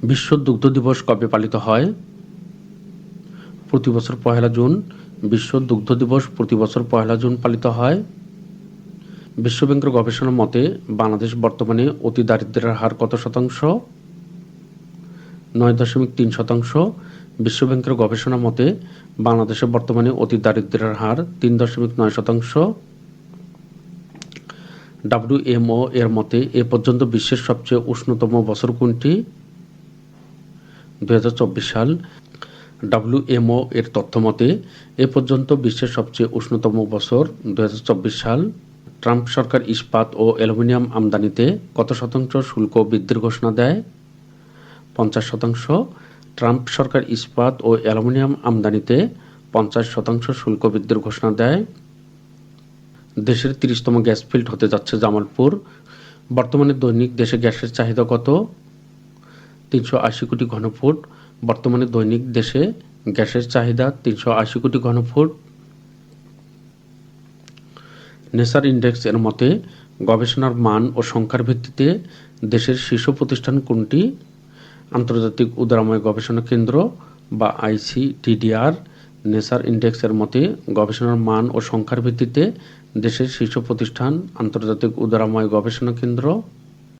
বিশ্ব দুগ্ধ দিবস কবে পালিত হয়? প্রতি বছর ১লা জুন। বিশ্ব দুগ্ধ দিবস প্রতি বছর ১লা জুন পালিত হয়। বিশ্বব্যাংকের গবেষণা মতে বাংলাদেশ বর্তমানে অতি দারিদ্র্যের হার কত শতাংশ? ৯.৩%। বিশ্বব্যাংকের গবেষণা মতে বাংলাদেশে বর্তমানে অতি দারিদ্র্যের হার ৩.৯%। WMO এর মতে এ পর্যন্ত বিশ্বের সবচেয়ে উষ্ণতম বছর কোনটি? ২০২৪ সাল। WMO এর তথ্য মতে এ পর্যন্ত বিশ্বের সবচেয়ে উষ্ণতম বছর ২০২৪ সাল। ট্রাম্প সরকার ইস্পাত ও অ্যালুমিনিয়াম আমদানিতে কত শতাংশ শুল্ক বৃদ্ধির ঘোষণা দেয়? ৫০%। ট্রাম্প সরকার ইস্পাত ও অ্যালুমিনিয়াম আমদানিতে ৫০% শুল্ক বৃদ্ধির ঘোষণা দেয়। দেশের ৩০তম গ্যাস ফিল্ড হতে যাচ্ছে জামালপুর। বর্তমানে দৈনিক দেশে গ্যাসের চাহিদা কত? ৩৮০ কোটি ঘনফুট। বর্তমানে দৈনিক দেশে গ্যাসের চাহিদা ৩৮০ কোটি ঘনফুট। নেসার ইন্ডেক্স এর মতে গবেষণার মান ও সংখ্যার ভিত্তিতে দেশের শীর্ষ প্রতিষ্ঠান কোনটি? আন্তর্জাতিক উদারময় গবেষণা কেন্দ্র বা ICTDR। নেসার ইন্ডেক্স এর মতে গবেষণার মান ও সংখ্যার ভিত্তিতে দেশের শীর্ষ প্রতিষ্ঠান আন্তর্জাতিক উদারময় গবেষণা কেন্দ্র।